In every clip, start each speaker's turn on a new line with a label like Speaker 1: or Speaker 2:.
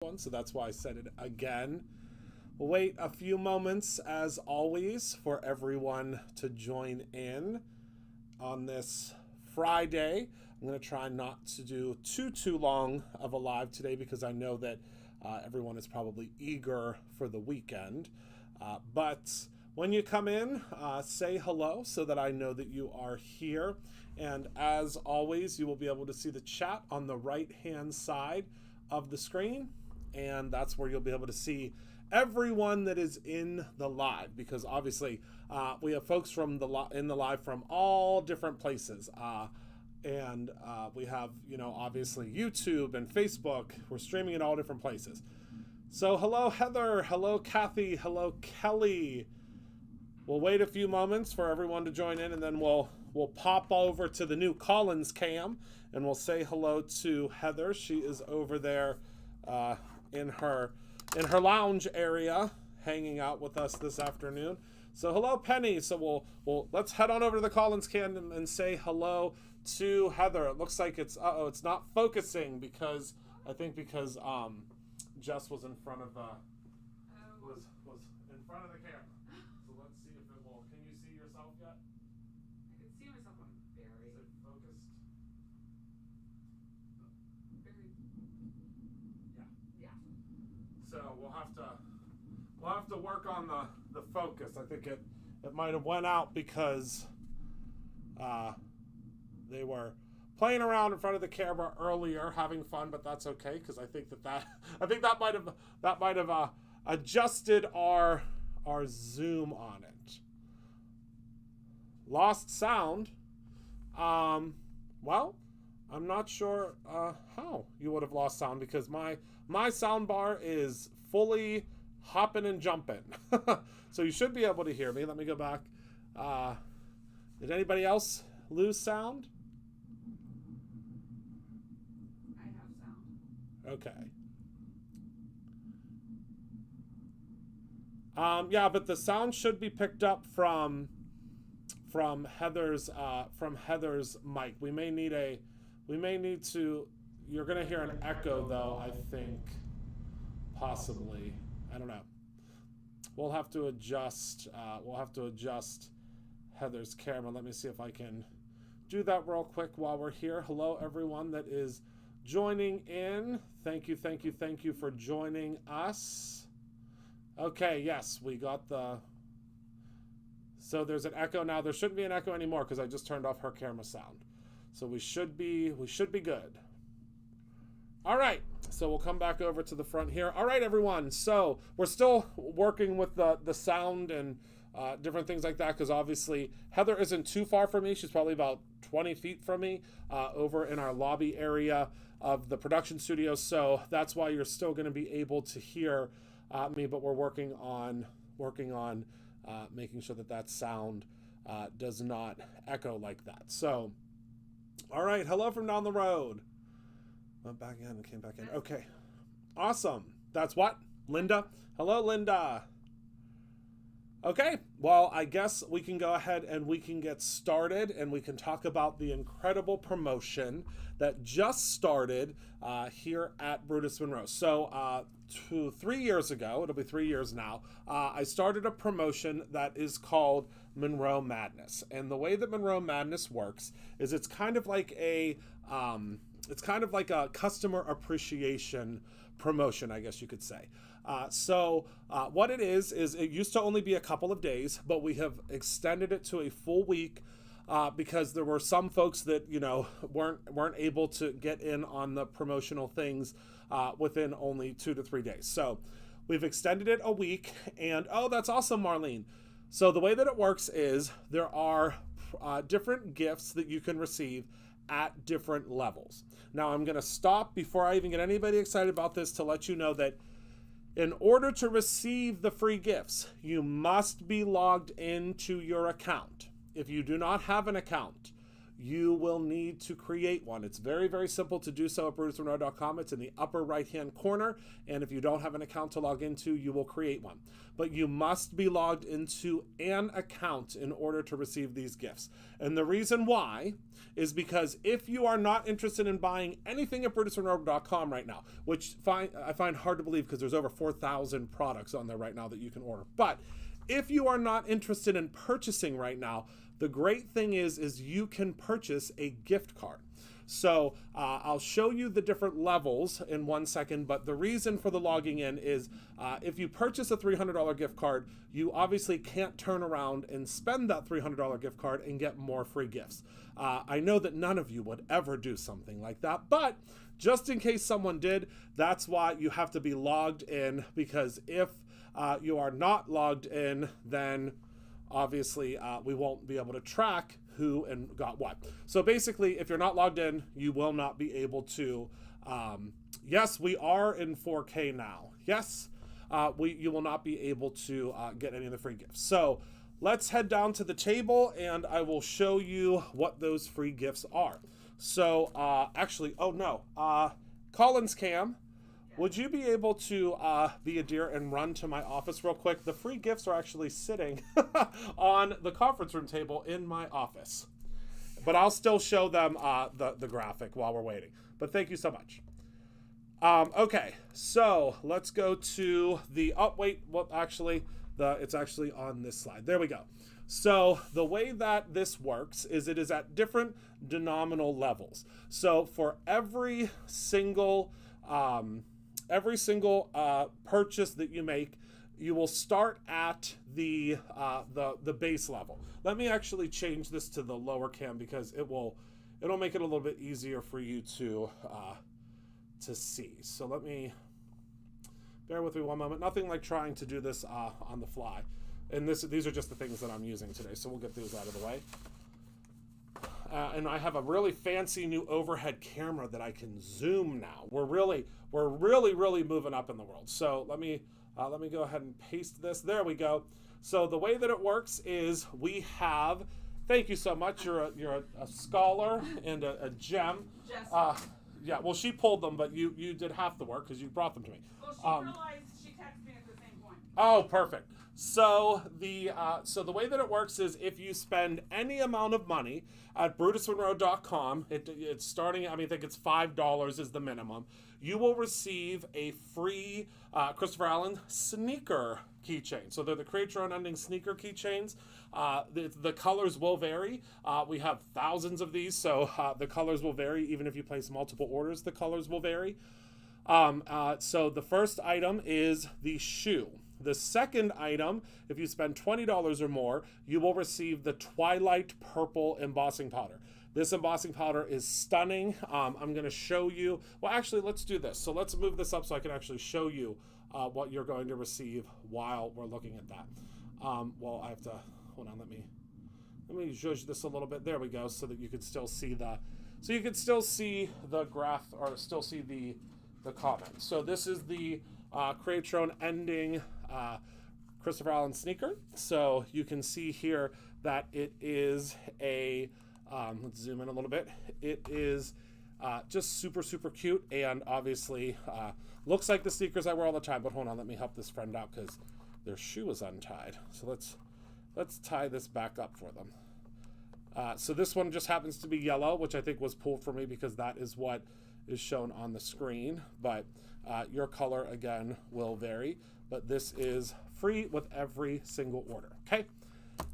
Speaker 1: So that's why I said it again. We'll wait a few moments, as always, for everyone to join in on this Friday. I'm going to try not to do too long of a live today because I know that everyone is probably eager for the weekend. But when you come in, say hello so that I know that you are here. And as always, you will be able to see the chat on the right-hand side of the screen. And that's where you'll be able to see everyone that is in the live, because obviously we have folks from in the live from all different places. And we have, obviously YouTube and Facebook. We're streaming in all different places. So hello, Heather. Hello, Kathy. Hello, Kelly. We'll wait a few moments for everyone to join in, and then we'll pop over to the new Collins cam, and we'll say hello to Heather. She is over there in her lounge area, hanging out with us this afternoon. So hello, Penny. So we'll let's head on over to the Collins cam and say hello to Heather. It looks like it's not focusing because Jess was in front of was in front of the camera. So let's see if it will. Can you see yourself yet?
Speaker 2: I can see myself. I'm very.
Speaker 1: Is it focused?
Speaker 2: Very.
Speaker 1: Yeah. So we'll have to work on the focus. I think it might have went out because they were playing around in front of the camera earlier, having fun, but that's okay because I think that might have adjusted our zoom on it. Lost sound. Well, I'm not sure how you would have lost sound because my sound bar is fully hopping and jumping. So you should be able to hear me. Let me go back. Did anybody else lose sound?
Speaker 2: I have sound.
Speaker 1: Okay. Yeah, but the sound should be picked up from Heather's mic. We may need to. You're gonna hear an echo though, I think, possibly. I don't know. We'll have to adjust. Heather's camera. Let me see if I can do that real quick while we're here. Hello, everyone that is joining in. Thank you for joining us. Okay, yes, we got the. So there's an echo now. There shouldn't be an echo anymore because I just turned off her camera sound. So we should be good. All right, so we'll come back over to the front here. All right, everyone. So we're still working with the sound and different things like that because obviously Heather isn't too far from me. She's probably about 20 feet from me over in our lobby area of the production studio. So that's why you're still going to be able to hear me, but we're working on making sure that sound does not echo like that. So, all right, hello from down the road. Went back in and came back in. Okay, awesome. That's what? Linda? Hello, Linda. Okay, well, I guess we can go ahead and we can get started and we can talk about the incredible promotion that just started here at Brutus Monroe. So 3 years ago, it'll be 3 years now, I started a promotion that is called Monroe Madness. And the way that Monroe Madness works is it's kind of like a customer appreciation promotion, I guess you could say. So what it is it used to only be a couple of days, but we have extended it to a full week because there were some folks that weren't able to get in on the promotional things within only 2 to 3 days. So we've extended it a week, and that's awesome, Marlene. So the way that it works is there are different gifts that you can receive at different levels. Now I'm going to stop before I even get anybody excited about this to let you know that in order to receive the free gifts, you must be logged into your account. If you do not have an account, you will need to create one. It's very, very simple to do so at BrutusMonroe.com. It's in the upper right-hand corner, and if you don't have an account to log into, you will create one. But you must be logged into an account in order to receive these gifts. And the reason why is because if you are not interested in buying anything at BrutusMonroe.com right now, which I find hard to believe because there's over 4,000 products on there right now that you can order. But if you are not interested in purchasing right now, the great thing is you can purchase a gift card. So I'll show you the different levels in 1 second, but the reason for the logging in is if you purchase a $300 gift card, you obviously can't turn around and spend that $300 gift card and get more free gifts. I know that none of you would ever do something like that, but just in case someone did, that's why you have to be logged in, because if you are not logged in, then obviously we won't be able to track who and got what. So basically, if you're not logged in, you will not be able to, yes, we are in 4K now. Yes, you will not be able to get any of the free gifts. So let's head down to the table and I will show you what those free gifts are. So actually, oh no, Collins Cam, would you be able to be a dear and run to my office real quick? The free gifts are actually sitting on the conference room table in my office. But I'll still show them the graphic while we're waiting. But thank you so much. Okay, so let's go to the, oh wait, well actually, it's actually on this slide. There we go. So the way that this works is it is at different denominal levels. So for every single purchase that you make, you will start at the base level. Let me actually change this to the lower cam because it'll make it a little bit easier for you to see. So let me, bear with me one moment. Nothing like trying to do this on the fly. And these are just the things that I'm using today, so we'll get those out of the way. And I have a really fancy new overhead camera that I can zoom now. We're really moving up in the world. So let me go ahead and paste this. There we go. So the way that it works is we have, thank you so much. You're a scholar and a gem. Yeah, well, she pulled them, but you did half the work because you brought them to me.
Speaker 2: Well, she realized she texted me at the same point.
Speaker 1: Oh, perfect. So the way that it works is if you spend any amount of money at BrutusMonroe.com, it's starting, I think it's $5 is the minimum, you will receive a free Christopher Allen sneaker keychain. So they're the Create Your Own Ending sneaker keychains. The colors will vary. We have thousands of these, so the colors will vary. Even if you place multiple orders, the colors will vary. So the first item is the shoe. The second item, if you spend $20 or more, you will receive the Twilight Purple embossing powder. This embossing powder is stunning. I'm going to show you. Well, actually, let's do this. So let's move this up so I can actually show you what you're going to receive while we're looking at that. Well, I have to, hold on, let me zhuzh this a little bit. There we go, so that you can still see the graph, or still see the comment. So this is the Create Your Own Ending Christopher Allen sneaker. So you can see here that it is a, let's zoom in a little bit. It is just super, super cute, and obviously looks like the sneakers I wear all the time. But hold on, let me help this friend out because their shoe is untied. So let's tie this back up for them. So this one just happens to be yellow, which I think was pulled for me because that is what is shown on the screen. But your color, again, will vary. But this is free with every single order, okay?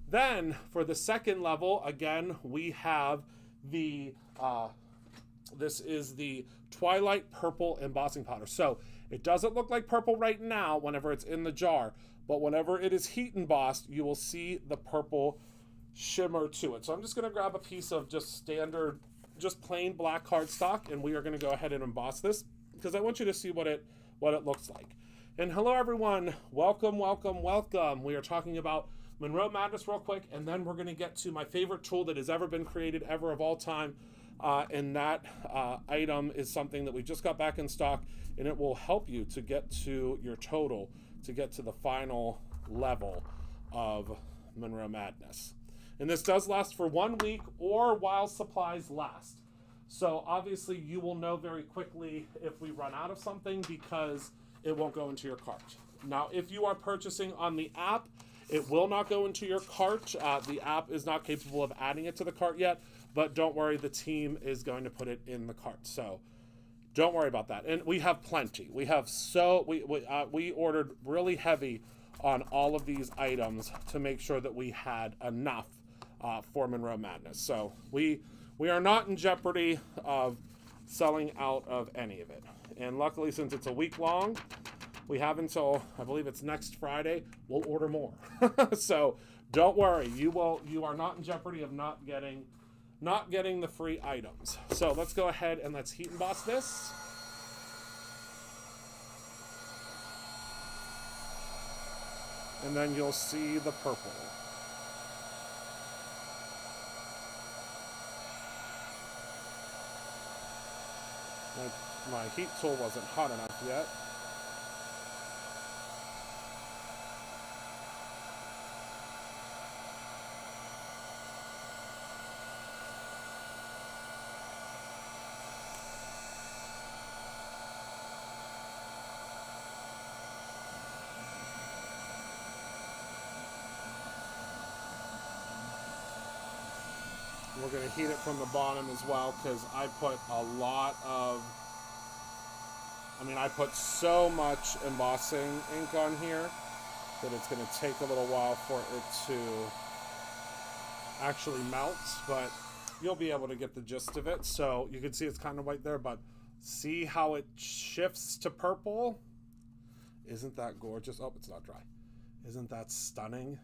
Speaker 1: Then, for the second level, again, we have the, this is the Twilight Purple embossing powder. So, it doesn't look like purple right now whenever it's in the jar, but whenever it is heat embossed, you will see the purple shimmer to it. So, I'm just going to grab a piece of just standard, just plain black cardstock, and we are going to go ahead and emboss this because I want you to see what it looks like. And hello everyone, welcome, welcome, welcome. We are talking about Monroe Madness real quick, and then we're going to get to my favorite tool that has ever been created ever of all time, and that item is something that we just got back in stock, and it will help you to get to your total, to get to the final level of Monroe Madness. And this does last for 1 week or while supplies last. So obviously you will know very quickly if we run out of something because it won't go into your cart. Now, if you are purchasing on the app, it will not go into your cart. The app is not capable of adding it to the cart yet, but don't worry, the team is going to put it in the cart. So don't worry about that. And we have plenty. We have we ordered really heavy on all of these items to make sure that we had enough for Monroe Madness. So we are not in jeopardy of selling out of any of it. And luckily, since it's a week long, we have until, I believe it's next Friday, we'll order more. So don't worry, you are not in jeopardy of not getting the free items. So let's go ahead and let's heat emboss this. And then you'll see the purple. My heat tool wasn't hot enough yet. We're going to heat it from the bottom as well because I put I put so much embossing ink on here that it's going to take a little while for it to actually melt, but you'll be able to get the gist of it. So you can see it's kind of white there, but see how it shifts to purple? Isn't that gorgeous? Oh, it's not dry. Isn't that stunning?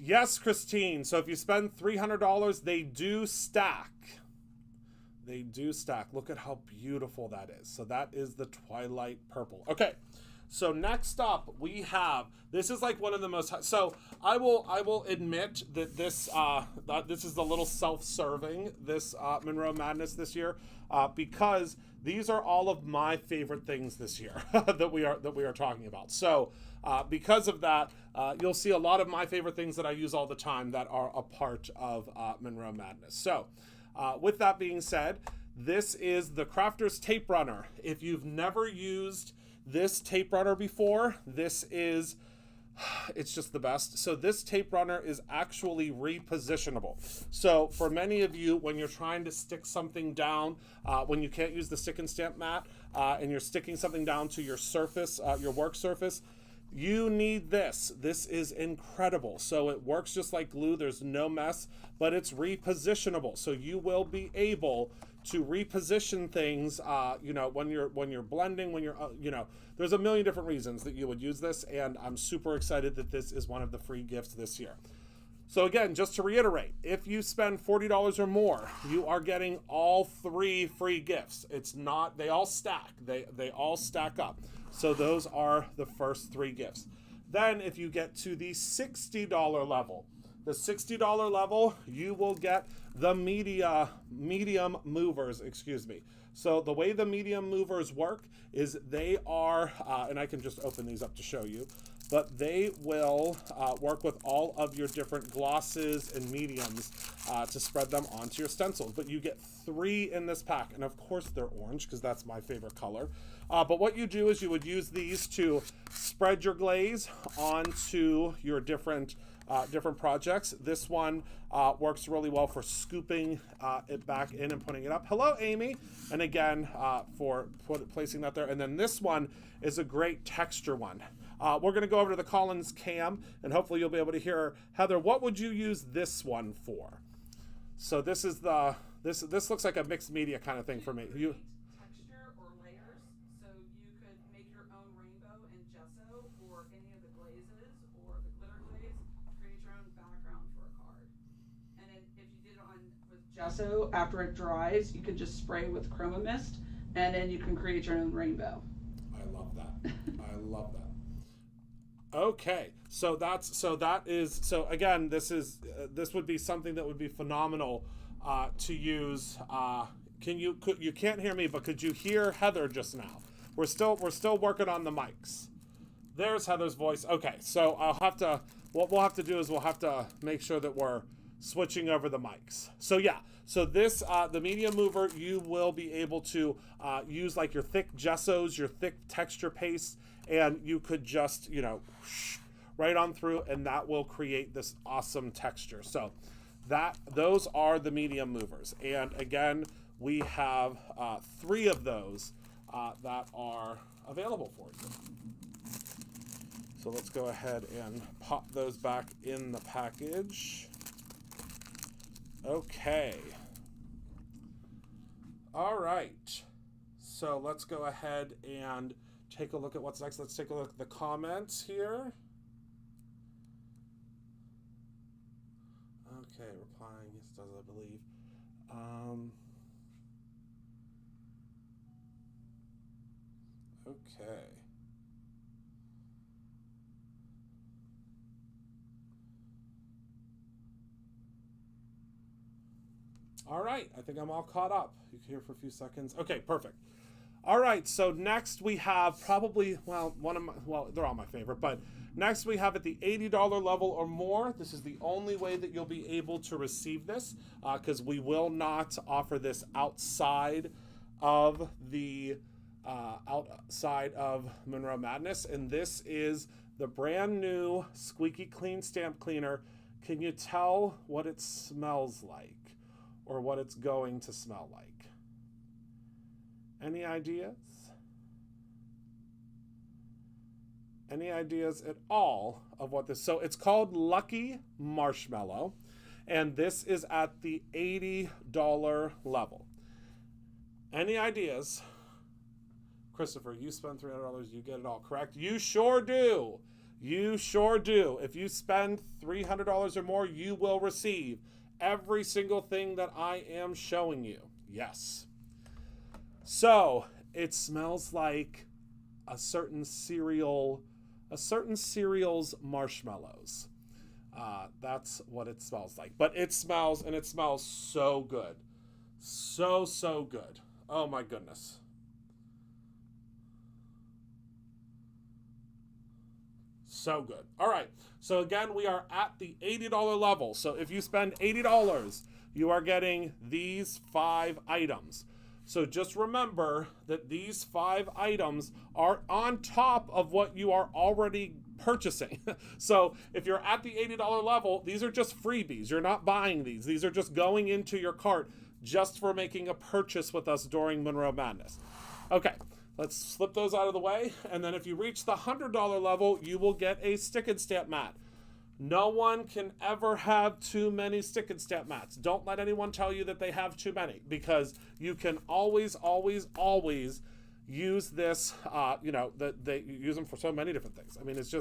Speaker 1: Yes, Christine. So if you spend $300, they do stack. They do stack. Look at how beautiful that is. So that is the Twilight Purple. Okay. So next up we have, this is like one of the most, so I will admit that this is a little self-serving, this Monroe Madness this year, because these are all of my favorite things this year that we are talking about. So because of that, you'll see a lot of my favorite things that I use all the time that are a part of Monroe Madness. So with that being said, this is the Crafter's Tape Runner. If you've never used this tape runner before, it's just the best. So this tape runner is actually repositionable. So for many of you, when you're trying to stick something down, when you can't use the stick and stamp mat, and you're sticking something down to your surface, your work surface, you need this. This is incredible. So it works just like glue. There's no mess, but it's repositionable. So you will be able to reposition things, when you're blending, when you're, there's a million different reasons that you would use this. And I'm super excited that this is one of the free gifts this year. So again, just to reiterate, if you spend $40 or more, you are getting all 3 free gifts. It's not, they all stack. They all stack up. So those are the first 3 gifts. Then if you get to the $60 level, you will get the medium movers, So the way the medium movers work is they are, and I can just open these up to show you, but they will work with all of your different glosses and mediums to spread them onto your stencils. But you get 3 in this pack, and of course they're orange because that's my favorite color. But what you do is you would use these to spread your glaze onto your different projects. This one works really well for scooping it back in and putting it up. Hello, Amy. And again, for placing that there. And then this one is a great texture one. We're going to go over to the Collins cam, and hopefully you'll be able to hear, Heather, what would you use this one for? So this is this looks like a mixed media kind of thing for me.
Speaker 2: Texture or layers, so you could make your own rainbow in gesso or any of the glazes or the glitter glaze, create your own background for a card. And then if you did it with gesso, after it dries, you can just spray with chroma mist, and then you can create your own rainbow.
Speaker 1: I love that. I love that. Okay, so again, this would be something that would be phenomenal to use. You can't hear me, but could you hear Heather just now? We're still working on the mics. There's Heather's voice. Okay, so I'll have to what we'll have to do is we'll have to make sure that we're switching over the mics. So yeah, so this, the medium mover, you will be able to use like your thick gessos, your thick texture paste, and you could just, you know, right on through, and that will create this awesome texture. So those are the medium movers. And again, we have 3 of those that are available for you. So let's go ahead and pop those back in the package. Okay. All right. So let's go ahead and take a look at what's next. Let's take a look at the comments here. Okay, replying, yes, does, I believe. Okay. All right, I think I'm all caught up. You can hear for a few seconds. Okay, perfect. All right, so next we have probably, well, they're all my favorite, but next we have at the $80 level or more. This is the only way that you'll be able to receive this, because we will not offer this outside of the Monroe Madness. And this is the brand new Squeaky Clean Stamp Cleaner. Can you tell what it smells like? Or what it's going to smell like? Any ideas? Any ideas at all of what this? So it's called Lucky Marshmallow, and this is at the $80 level. Any ideas? Christopher, you spend $300, you get it all, correct? You sure do. You sure do. If you spend $300 or more, you will receive every single thing that I am showing you. Yes. So it smells like a certain cereal's marshmallows. That's what it smells like. But it smells, and it smells so good. So good. Oh my goodness. So good. All right. So again, we are at the $80 level. So if you spend $80, you are getting these 5 items. So just remember that these 5 items are on top of what you are already purchasing. So if you're at the $80 level, these are just freebies. You're not buying these. These are just going into your cart just for making a purchase with us during Monroe Madness. Okay. Let's slip those out of the way. And then if you reach the $100 level, you will get a stick and stamp mat. No one can ever have too many stick and stamp mats. Don't let anyone tell you that they have too many, because you can always use this. They use them for so many different things. I mean, it's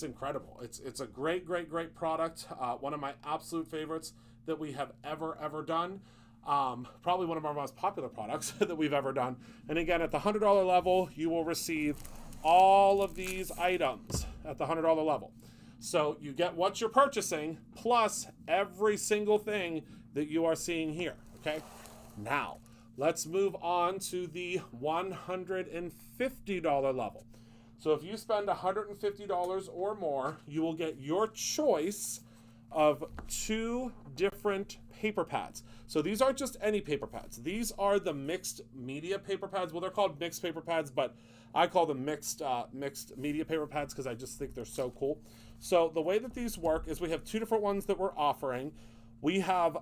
Speaker 1: incredible. It's a great product. One of my absolute favorites that we have ever done. Probably one of our most popular products that we've ever done. And again, at the $100 level, you will receive all of these items at the $100 level. So you get what you're purchasing plus every single thing that you are seeing here. Okay. Now let's move on to the $150 level. So if you spend $150 or more, you will get your choice of 2 different paper pads. So these aren't just any paper pads. These are the mixed media paper pads. Well, they're called mixed paper pads, but I call them mixed media paper pads because I just think they're so cool. So the way that these work is we have 2 different ones that we're offering. We have,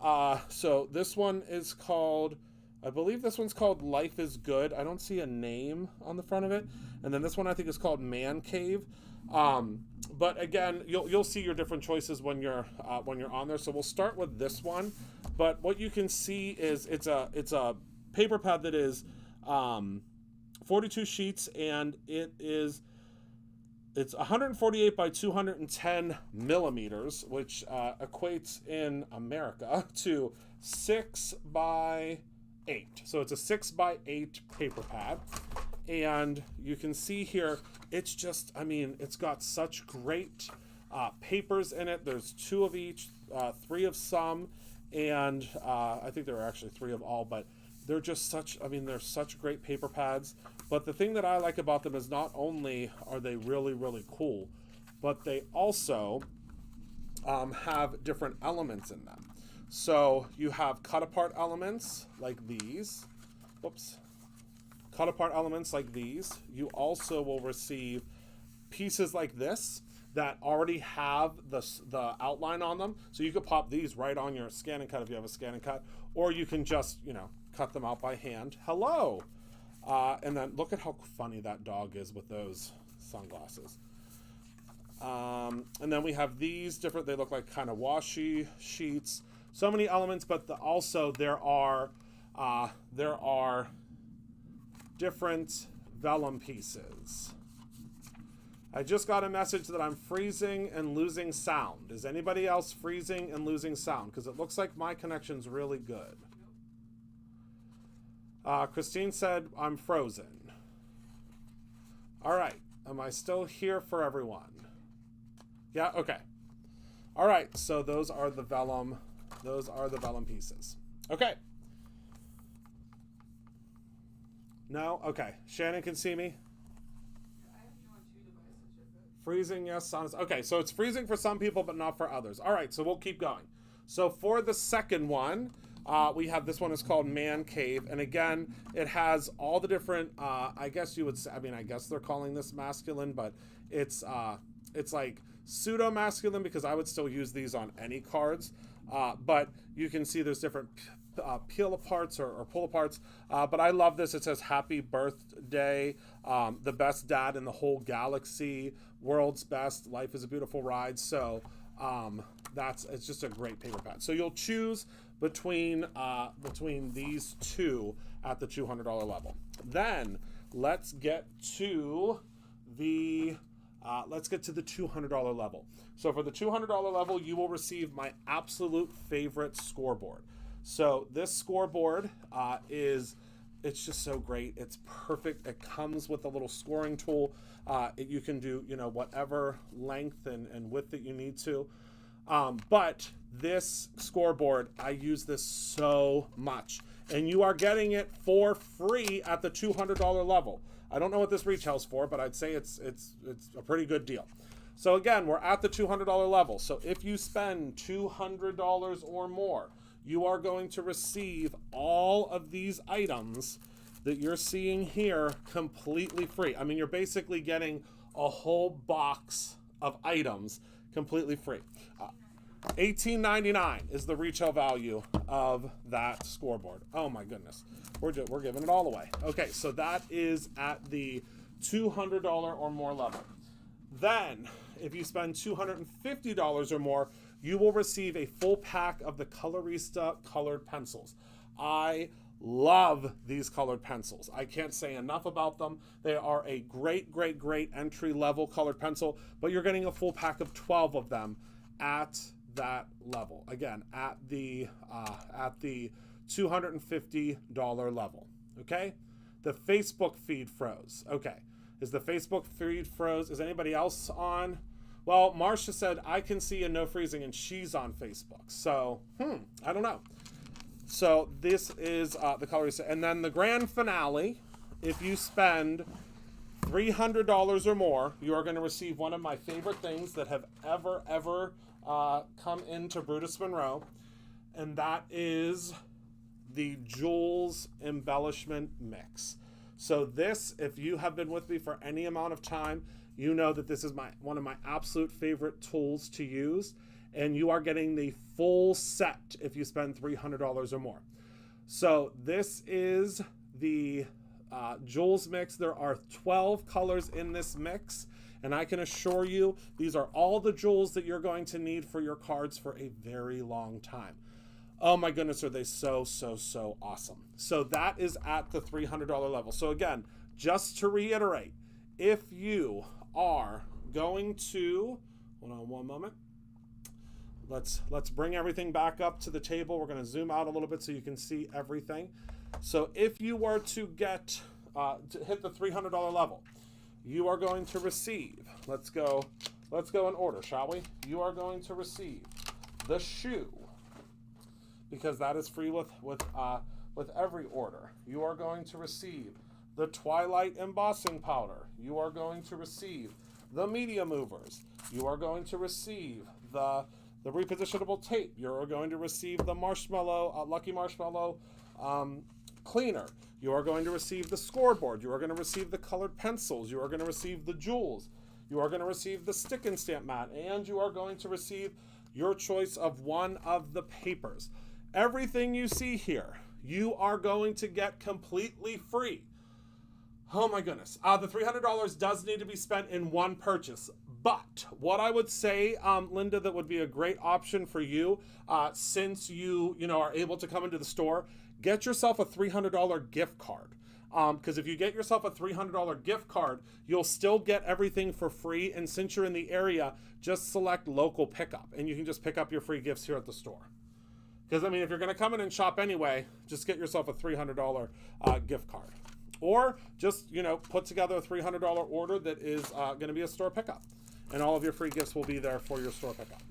Speaker 1: so this one is called, I believe this one's called Life is Good. I don't see a name on the front of it. And then this one I think is called Man Cave. But again, you'll see your different choices when you're on there. So we'll start with this one. But what you can see is it's a paper pad that is 42 sheets, and it's 148 by 210 millimeters, which equates in America to 6 by 8. So it's a 6 by 8 paper pad. And you can see here, it's just, I mean, it's got such great papers in it. There's 2 of each, 3 of some, and I think there are actually 3 of all, but they're just such, I mean, they're such great paper pads. But the thing that I like about them is not only are they really cool, but they also have different elements in them. So you have cut apart elements like these. Whoops. Cut apart elements like these. You also will receive pieces like this that already have the outline on them. So you could pop these right on your scan and cut if you have a scan and cut, or you can just, cut them out by hand. Hello. And then look at how funny that dog is with those sunglasses. And then we have these different, they look like kind of washi sheets. So many elements, but also there are different vellum pieces. I just got a message that I'm freezing and losing sound. Is anybody else freezing and losing sound? Because it looks like my connection's really good. Christine said I'm frozen. All right. Am I still here for everyone? Yeah, okay. All right, so those are the vellum pieces. Okay. No? Okay. Shannon can see me?
Speaker 2: I have you on 2 devices, you're good.
Speaker 1: Freezing, yes. Okay, so it's freezing for some people, but not for others. All right, so we'll keep going. So for the second one, we have this one is called Man Cave. And again, it has all the different, I guess you would say, I guess they're calling this masculine, but it's like pseudo masculine because I would still use these on any cards. But you can see there's different peel aparts or pull aparts. But I love this. It says happy birthday, the best dad in the whole galaxy, world's best, life is a beautiful ride. So it's just a great paper pad. So you'll choose between these two at the $200 level. Then let's get to the $200 level. So for the $200 level, you will receive my absolute favorite scoreboard. So this scoreboard it's just so great. It's perfect. It comes with a little scoring tool. You can do, whatever length and width that you need to. But this scoreboard, I use this so much. And you are getting it for free at the $200 level. I don't know what this retails for, but I'd say it's a pretty good deal. So again, we're at the $200 level. So if you spend $200 or more, you are going to receive all of these items that you're seeing here completely free. I mean, you're basically getting a whole box of items completely free. $18.99 is the retail value of that scoreboard. Oh my goodness. We're giving it all away. Okay, so that is at the $200 or more level. Then, if you spend $250 or more, you will receive a full pack of the Colorista colored pencils. I love these colored pencils. I can't say enough about them. They are a great, great, great entry-level colored pencil, but you're getting a full pack of 12 of them at that level. Again, at the $250 level. Okay? The Facebook feed froze. Okay. Is the Facebook feed froze? Is anybody else on? Well, Marcia said, I can see a no freezing, and she's on Facebook. So, I don't know. So this is the colorista. And then the grand finale, if you spend $300 or more, you are going to receive one of my favorite things that have ever come into Brutus Monroe, and that is the Jewels Embellishment Mix. So this, if you have been with me for any amount of time, you know that this is one of my absolute favorite tools to use, and you are getting the full set if you spend $300 or more. So this is the Jewels mix. There are 12 colors in this mix, and I can assure you these are all the jewels that you're going to need for your cards for a very long time. Oh my goodness, are they so awesome. So that is at the $300 level. So again, just to reiterate, if you are going to, hold on one moment. Let's bring everything back up to the table. We're going to zoom out a little bit so you can see everything. So if you were to get to hit the $300 level, you are going to receive. Let's go in order, shall we? You are going to receive the shoe, because that is free with every order. You are going to receive the Twilight embossing powder. You are going to receive the media movers. You are going to receive the the repositionable tape. You're going to receive the marshmallow, Lucky Marshmallow cleaner. You are going to receive the scoreboard. You are going to receive the colored pencils. You are going to receive the jewels. You are going to receive the stick and stamp mat. And you are going to receive your choice of one of the papers. Everything you see here, you are going to get completely free. Oh my goodness. The $300 does need to be spent in one purchase. But what I would say, Linda, that would be a great option for you, since you are able to come into the store, get yourself a $300 gift card. Because if you get yourself a $300 gift card, you'll still get everything for free. And since you're in the area, just select local pickup, and you can just pick up your free gifts here at the store. Because, I mean, if you're going to come in and shop anyway, just get yourself a $300 gift card. Or just, put together a $300 order that is going to be a store pickup. And all of your free gifts will be there for your store pickup.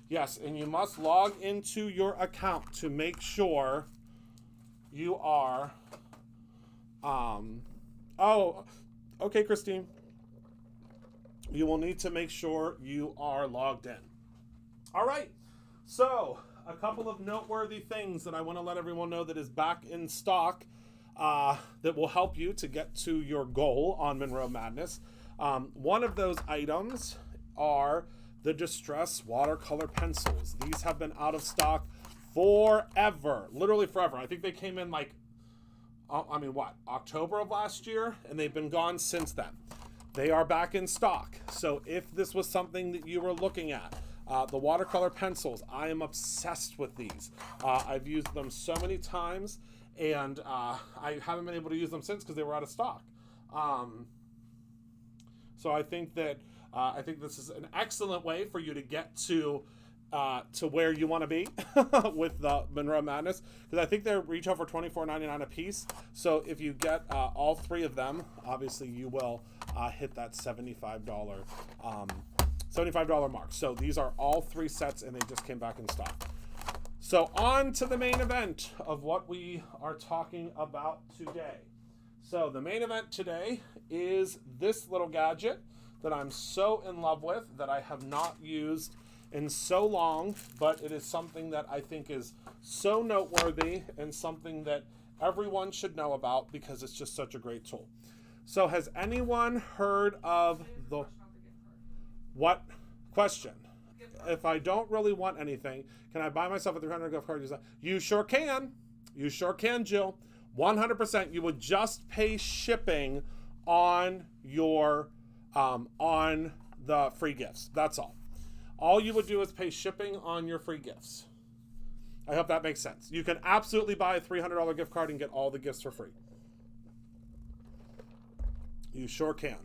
Speaker 1: Yes, and you must log into your account to make sure you are... okay, Christine. You will need to make sure you are logged in. All right, so a couple of noteworthy things that I want to let everyone know that is back in stock that will help you to get to your goal on Monroe Madness. One of those items are the Distress watercolor pencils. These have been out of stock forever, literally forever. I think they came in October of last year, and they've been gone since then. They are back in stock. So if this was something that you were looking at, the watercolor pencils, I am obsessed with these. I've used them so many times, and I haven't been able to use them since because they were out of stock. So I think that this is an excellent way for you to get to where you want to be with the Monroe Madness, because I think they retail for $24.99 a piece. So if you get all three of them, obviously you will hit that $75 mark. So these are all three sets, and they just came back in stock. So on to the main event of what we are talking about today. So the main event today is this little gadget that I'm so in love with, that I have not used in so long, but it is something that I think is so noteworthy and something that everyone should know about because it's just such a great tool. So has anyone heard of the... What? Question. If I don't really want anything, can I buy myself a $300 gift card? You sure can. You sure can, Jill. 100%. You would just pay shipping on your on the free gifts. That's all. All you would do is pay shipping on your free gifts. I hope that makes sense. You can absolutely buy a $300 gift card and get all the gifts for free. You sure can.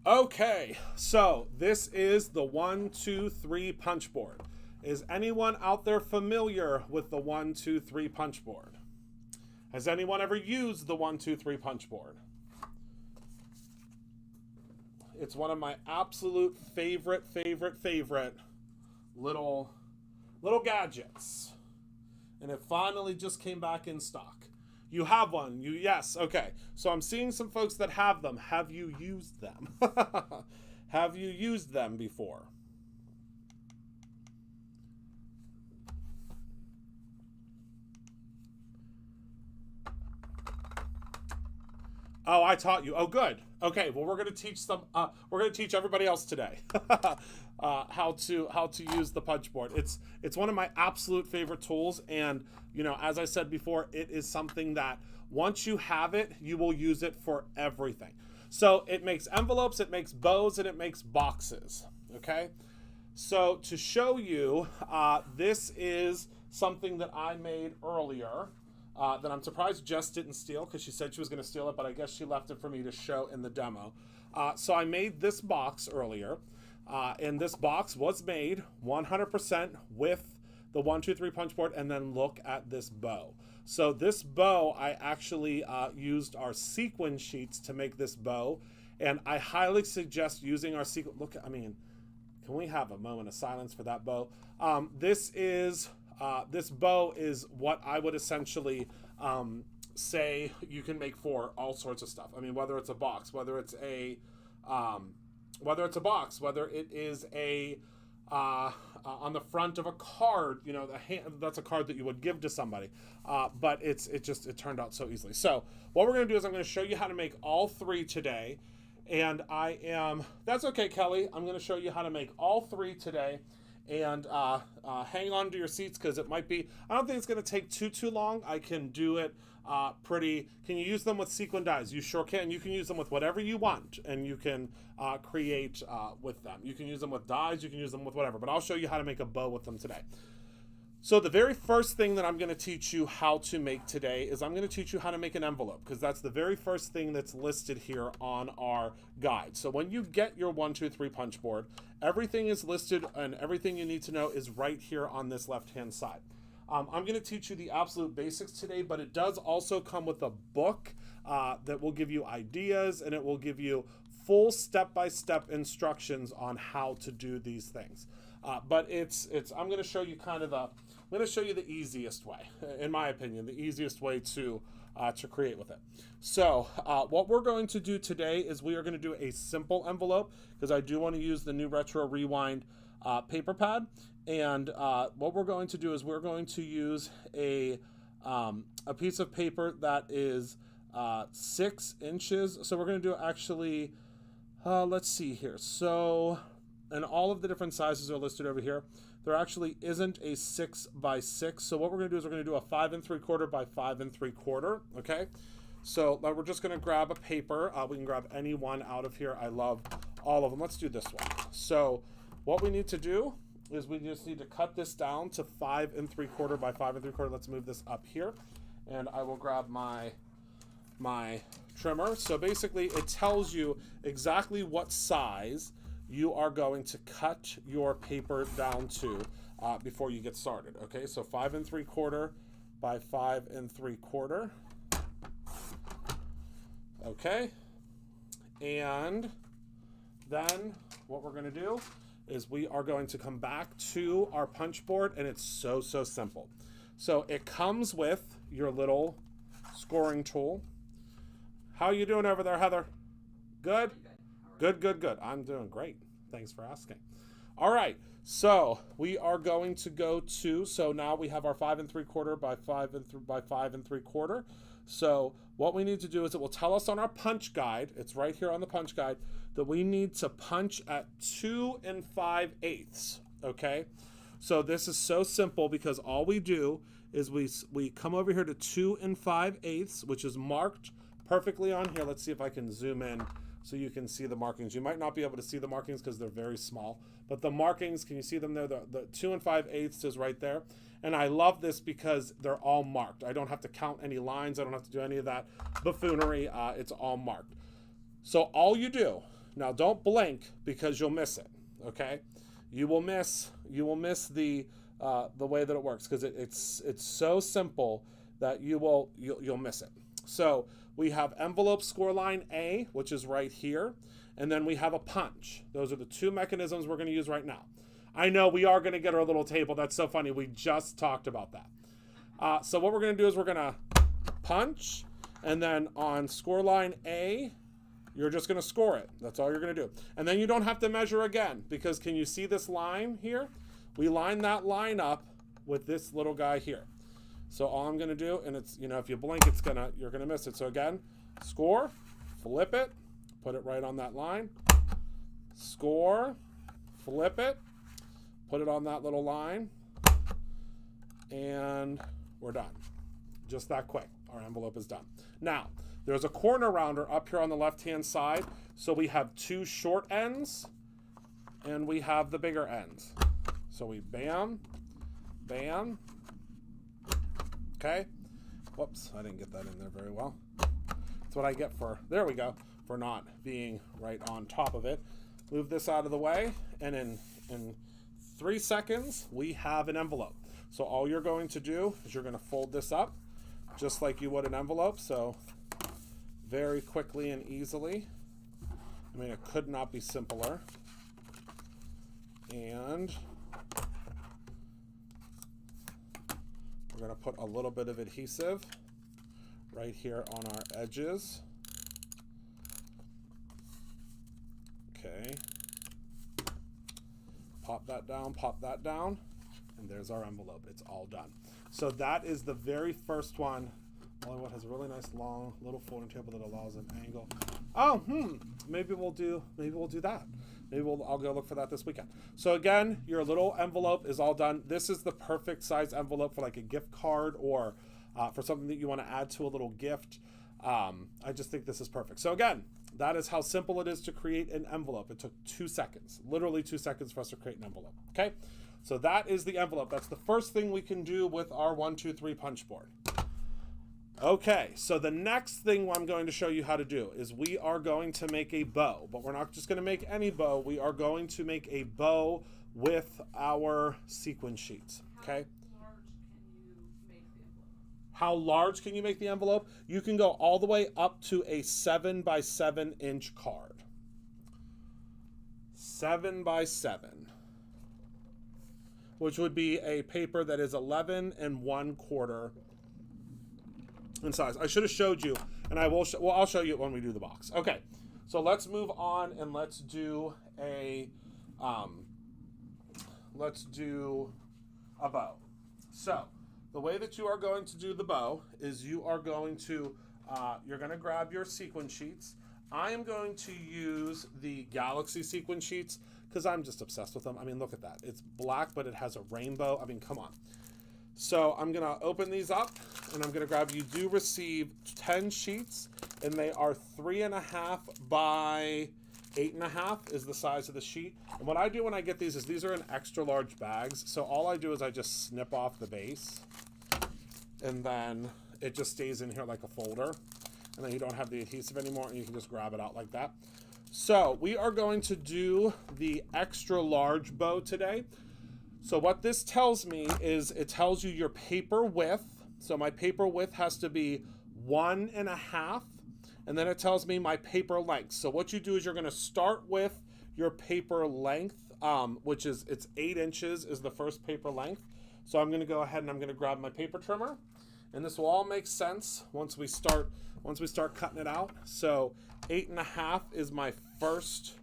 Speaker 1: Okay, so this is the 1, 2, 3 punch board. Is anyone out there familiar with the 1, 2, 3 punch board? Has anyone ever used the 1, 2, 3 punch board? It's one of my absolute favorite little gadgets. And it finally just came back in stock. You have one. Yes, okay. So I'm seeing some folks that have them. Have you used them? Have you used them before? Oh, I taught you. Oh, good. Okay, well, we're going to teach some. We're going to teach everybody else today how to use the punch board. It's one of my absolute favorite tools, and as I said before, it is something that once you have it, you will use it for everything. So it makes envelopes, it makes bows, and it makes boxes. Okay, so to show you, this is something that I made earlier. That I'm surprised Jess didn't steal, because she said she was going to steal it, but I guess she left it for me to show in the demo. So I made this box earlier, and this box was made 100% with the 1, 2, 3 punch board, and then look at this bow. So this bow, I actually used our sequin sheets to make this bow, and I highly suggest using our sequin. Look, I mean, can we have a moment of silence for that bow? This bow is what I would essentially say you can make for all sorts of stuff. I mean, whether it's a box, whether it's a whether it's a box, whether it is a on the front of a card, you know, that's a card that you would give to somebody. But it turned out so easily. So what we're going to do is I'm going to show you how to make all three today. And that's okay, Kelly. I'm going to show you how to make all three today. And hang on to your seats because it might be, I don't think it's going to take too long. I can do it can you use them with sequin dies? You sure can. You can use them with whatever you want, and you can create with them. You can use them with dies, you can use them with whatever, but I'll show you how to make a bow with them today. So the very first thing that I'm going to teach you how to make today is I'm going to teach you how to make an envelope, because that's the very first thing that's listed here on our guide. So when you get your 1, 2, 3 punch board, everything is listed and everything you need to know is right here on this left-hand side. I'm going to teach you the absolute basics today, but it does also come with a book that will give you ideas, and it will give you full step-by-step instructions on how to do these things. But I'm going to show you I'm going to show you the easiest way, in my opinion, the easiest way to create with it. So what we're going to do today is we are going to do a simple envelope, because I do want to use the new Retro Rewind paper pad. And what we're going to do is we're going to use a piece of paper that is 6 inches. So we're going to do actually, let's see here. So, and all of the different sizes are listed over here. There actually isn't a 6 by 6. So what we're going to do is we're going to do a 5 3/4 by 5 3/4. Okay. So we're just going to grab a paper. We can grab any one out of here. I love all of them. Let's do this one. So what we need to do is we just need to cut this down to 5 3/4 by 5 3/4. Let's move this up here, and I will grab my trimmer. So basically it tells you exactly what size you are going to cut your paper down to before you get started. Okay, so 5 3/4 by 5 3/4. Okay, and then what we're going to do is we are going to come back to our punch board, and it's so simple. So it comes with your little scoring tool. How are you doing over there, Heather? Good? Good. I'm doing great. Thanks for asking. All right, so we are going to go to, so now we have our 5 3/4 by 5 3/4. So what we need to do is it will tell us on our punch guide, it's right here on the punch guide, that we need to punch at 2 5/8. Okay, so this is so simple because all we do is we come over here to 2 5/8, which is marked perfectly on here. Let's see if I can zoom in so you can see the markings. You might not be able to see the markings because they're very small, but the markings, can you see them there? The 2 5/8 is right there. And I love this because they're all marked. I don't have to count any lines. I don't have to do any of that buffoonery. It's all marked. So all you do, now don't blink because you'll miss it, okay? You will miss the way that it works because it's so simple that you'll miss it. So we have envelope score line A, which is right here, and then we have a punch. Those are the two mechanisms we're going to use right now. I know we are going to get our little table. That's so funny. We just talked about that. So what we're going to do is we're going to punch, and then on score line A, you're just going to score it. That's all you're going to do. And then you don't have to measure again, because can you see this line here? We line that line up with this little guy here. So all I'm going to do, and it's, you know, if you blink, you're going to miss it. So again, score, flip it, put it right on that line, score, flip it, put it on that little line, and we're done. Just that quick. Our envelope is done. Now, there's a corner rounder up here on the left-hand side. So we have 2 short ends, and we have the bigger ends. So we bam, bam. Okay. Whoops, I didn't get that in there very well. That's what I get there we go, for not being right on top of it. Move this out of the way, and in 3 seconds, we have an envelope. So all you're going to do is you're going to fold this up just like you would an envelope. So very quickly and easily. I mean, it could not be simpler. And we're going to put a little bit of adhesive right here on our edges. Okay. Pop that down, and there's our envelope. It's all done. So that is the very first one. Hollywood has a really nice long little folding table that allows an angle. Oh, maybe we'll do that. I'll go look for that this weekend. So again, your little envelope is all done. This is the perfect size envelope for like a gift card or for something that you want to add to a little gift. I just think this is perfect. So again, that is how simple it is to create an envelope. It took 2 seconds, literally 2 seconds for us to create an envelope. Okay, so that is the envelope. That's the first thing we can do with our 1, 2, 3 punch board. Okay, so the next thing I'm going to show you how to do is we are going to make a bow, but we're not just going to make any bow. We are going to make a bow with our sequin sheets. Okay. How large can you make the envelope? You can go all the way up to a 7 by 7 inch card. 7 by 7, which would be a paper that is 11 1/4 in size. I should have showed you, and I'll show you it when we do the box. Okay, so let's move on and let's do a bow. So the way that you are going to do the bow is you are going to you're going to grab your sequin sheets. I am going to use the Galaxy sequin sheets because I'm just obsessed with them. I mean, look at that. It's black, but it has a rainbow. I mean, come on. So I'm going to open these up, and I'm going to grab, you do receive 10 sheets, and they are 3.5 by 8.5 is the size of the sheet. And what I do when I get these is these are in extra large bags. So all I do is I just snip off the base, and then it just stays in here like a folder. And then you don't have the adhesive anymore, and you can just grab it out like that. So we are going to do the extra large bow today. So what this tells me is it tells you your paper width. So my paper width has to be 1.5, and then it tells me my paper length. So what you do is you're going to start with your paper length, which is it's 8 inches is the first paper length. So I'm going to go ahead and I'm going to grab my paper trimmer, and this will all make sense once we start cutting it out. So 8.5 is my first.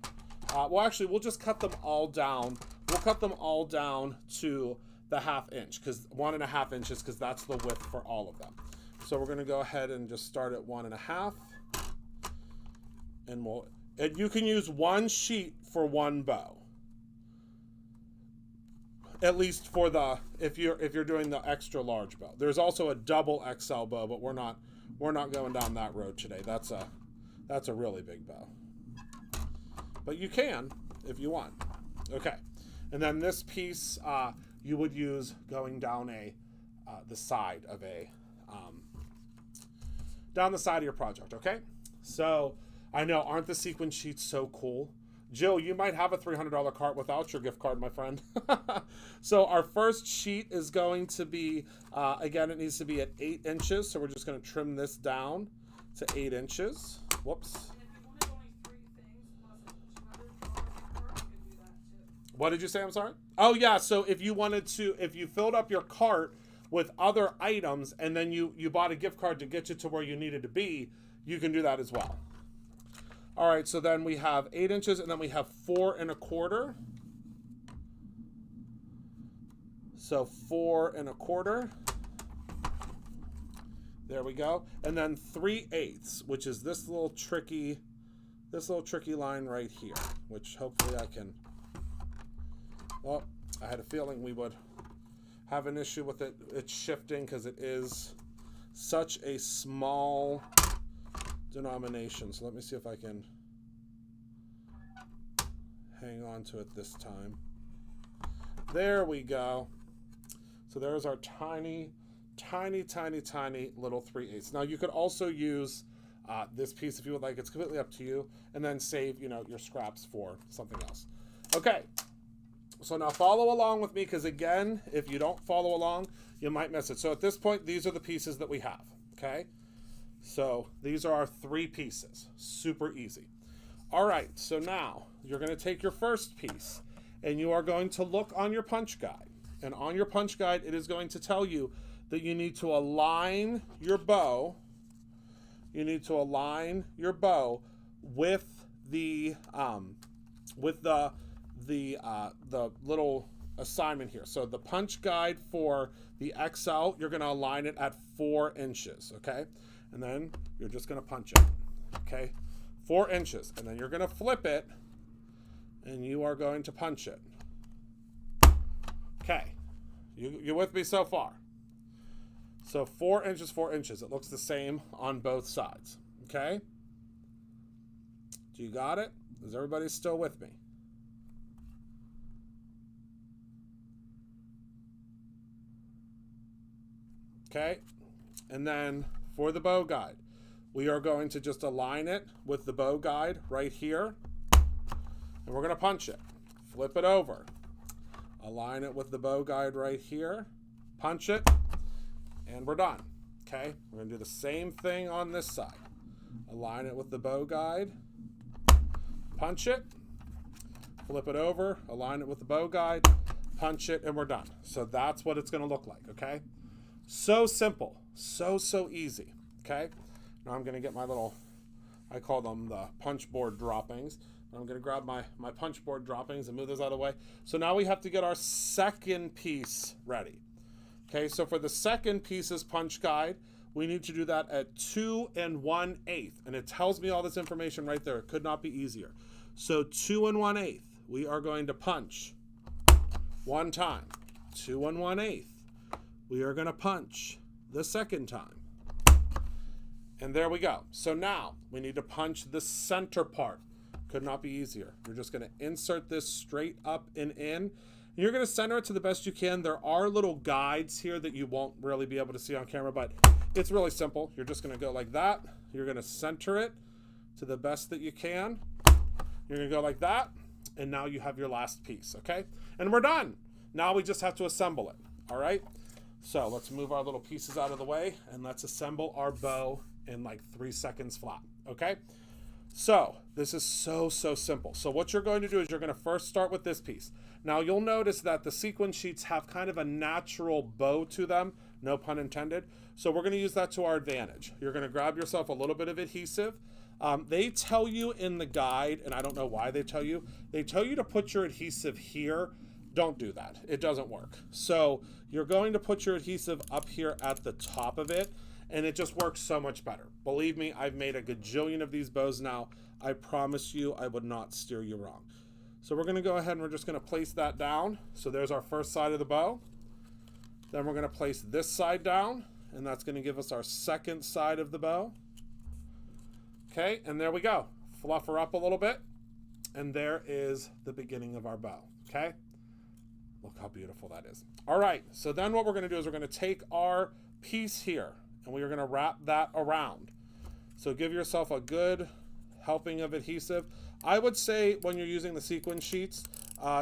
Speaker 1: Well, actually, we'll just cut them all down. We'll cut them all down to the 1/2 inch, because 1.5 inches, because that's the width for all of them. So we're going to go ahead and just start at 1.5, and you can use one sheet for one bow. At least for the if you're doing the extra large bow. There's also a double XL bow, but we're not going down that road today. That's a really big bow. But you can if you want. Okay. And then this piece you would use going down the side of down the side of your project, okay? So I know, aren't the sequin sheets so cool? Jill, you might have a $300 cart without your gift card, my friend. So our first sheet is going to be, again, it needs to be at 8 inches. So we're just going to trim this down to 8 inches. Whoops. What did you say? I'm sorry? Oh, yeah. So if you filled up your cart with other items and then you bought a gift card to get you to where you needed to be, you can do that as well. All right. So then we have 8 inches, and then we have 4 1/4. So 4 1/4. There we go. And then 3/8, which is this little tricky line right here, which hopefully I can. Well, I had a feeling we would have an issue with it shifting because it is such a small denomination. So let me see if I can hang on to it this time. There we go. So there's our tiny little 3/8. Now you could also use this piece if you would like. It's completely up to you. And then save, your scraps for something else. Okay. So now follow along with me, because again, if you don't follow along, you might miss it. So at this point, these are the pieces that we have, okay? So these are our 3 pieces. Super easy. All right, so now you're going to take your first piece, and you are going to look on your punch guide. And on your punch guide, it is going to tell you that you need to align your bow. You need to align your bow with the the little assignment here. So the punch guide for the XL, you're going to align it at 4 inches, okay? And then you're just going to punch it, okay? 4 inches. And then you're going to flip it, and you are going to punch it. Okay. You with me so far? So 4 inches, 4 inches. It looks the same on both sides, okay? Do you got it? Is everybody still with me? Okay, and then for the bow guide, we are going to just align it with the bow guide right here, and we're going to punch it. Flip it over. Align it with the bow guide right here, punch it, and we're done. Okay, we're going to do the same thing on this side. Align it with the bow guide, punch it, flip it over, align it with the bow guide, punch it, and we're done. So that's what it's going to look like, okay? So simple, so easy, okay? Now I'm going to get my little, I call them the punch board droppings. I'm going to grab my punch board droppings and move those out of the way. So now we have to get our second piece ready. Okay, so for the second piece's punch guide, we need to do that at 2 1/8. And it tells me all this information right there. It could not be easier. So 2 1/8, we are going to punch 1 time. 2 1/8. We are going to punch the second time. And there we go. So now we need to punch the center part. Could not be easier. You're just going to insert this straight up and in. You're going to center it to the best you can. There are little guides here that you won't really be able to see on camera, but it's really simple. You're just going to go like that. You're going to center it to the best that you can. You're going to go like that. And now you have your last piece, okay? And we're done. Now we just have to assemble it, all right? So let's move our little pieces out of the way and let's assemble our bow in like 3 seconds flat, okay? So this is so simple. So what you're going to do is you're going to first start with this piece. Now you'll notice that the sequin sheets have kind of a natural bow to them, no pun intended. So we're going to use that to our advantage. You're going to grab yourself a little bit of adhesive. They tell you in the guide, and I don't know why they tell you to put your adhesive here. Don't do that. It doesn't work. So you're going to put your adhesive up here at the top of it, and it just works so much better. Believe me, I've made a gajillion of these bows now. I promise you I would not steer you wrong. So we're going to go ahead and we're just going to place that down. So there's our first side of the bow. Then we're going to place this side down, and that's going to give us our second side of the bow. Okay, and there we go. Fluff her up a little bit, and there is the beginning of our bow, okay? Look how beautiful that is. All right, so then what we're going to do is we're going to take our piece here, and we are going to wrap that around. So give yourself a good helping of adhesive. I would say when you're using the sequin sheets,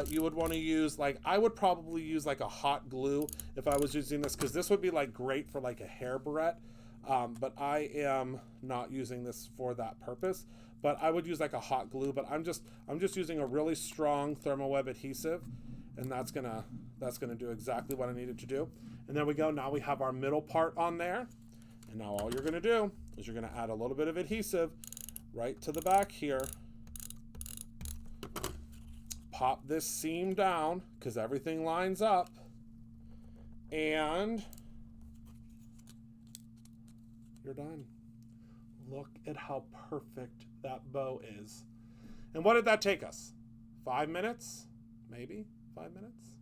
Speaker 1: you would want to use, like, I would probably use like a hot glue if I was using this, because this would be like great for like a hair barrette. But I am not using this for that purpose. But I would use like a hot glue, but I'm just using a really strong thermoweb adhesive, and that's gonna do exactly what I needed to do. And there we go. Now we have our middle part on there. And now all you're gonna do is you're gonna add a little bit of adhesive right to the back here. Pop this seam down because everything lines up. And you're done. Look at how perfect that bow is. And what did that take us? 5 minutes? Maybe 5 minutes?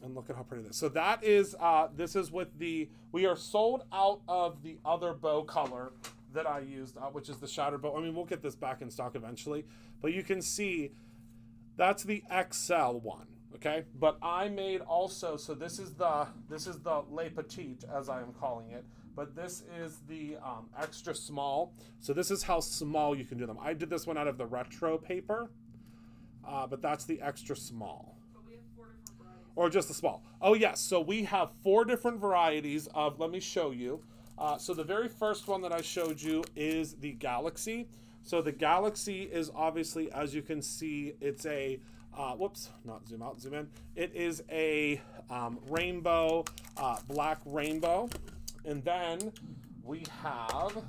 Speaker 1: And look at how pretty this is. So that is, this is with the, we are sold out of the other bow color that I used, which is the shattered bow. I mean, we'll get this back in stock eventually, but you can see that's the XL one, okay? But I made also, so this is the Le Petite, as I am calling it, but this is the extra small. So this is how small you can do them. I did this one out of the retro paper, but that's the extra small. Or just the small. Oh yes, so we have 4 different varieties of, let me show you. So the very first one that I showed you is the Galaxy. So the Galaxy is obviously, as you can see, it's a, whoops, not zoom out, zoom in. It is a rainbow, black rainbow. And then we have,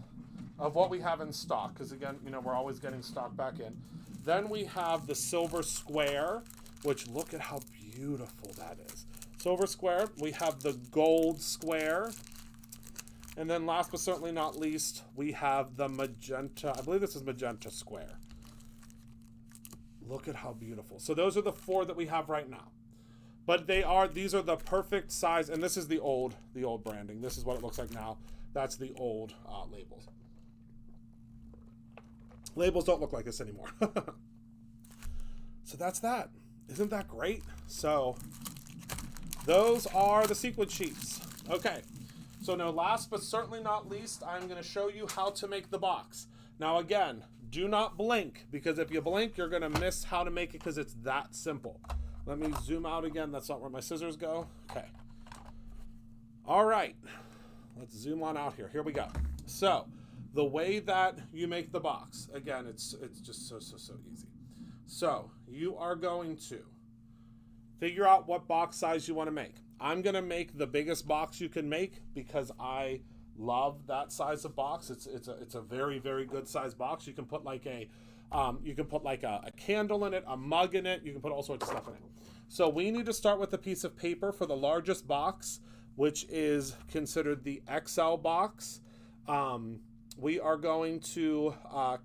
Speaker 1: of what we have in stock, because again, you know, we're always getting stock back in. Then we have the silver square, which look at how beautiful that is. Silver square. We have the gold square. And then last but certainly not least, we have the magenta. I believe this is magenta square. Look at how beautiful. So those are the 4 that we have right now. But these are the perfect size, and this is the old branding. This is what it looks like now. That's the old labels. Labels don't look like this anymore. So that's that. Isn't that great? So those are the sequin sheets. Okay. So now last but certainly not least, I'm going to show you how to make the box. Now again, do not blink, because if you blink, you're going to miss how to make it, because it's that simple. Let me zoom out again. That's not where my scissors go. Okay. All right. Let's zoom on out here. Here we go. So the way that you make the box, again, it's just so easy. So you are going to figure out what box size you want to make. I'm going to make the biggest box you can make because I love that size of box. It's a very, very good size box. You can put like a candle in it, a mug in it. You can put all sorts of stuff in it. So we need to start with a piece of paper for the largest box, which is considered the XL box. We are going to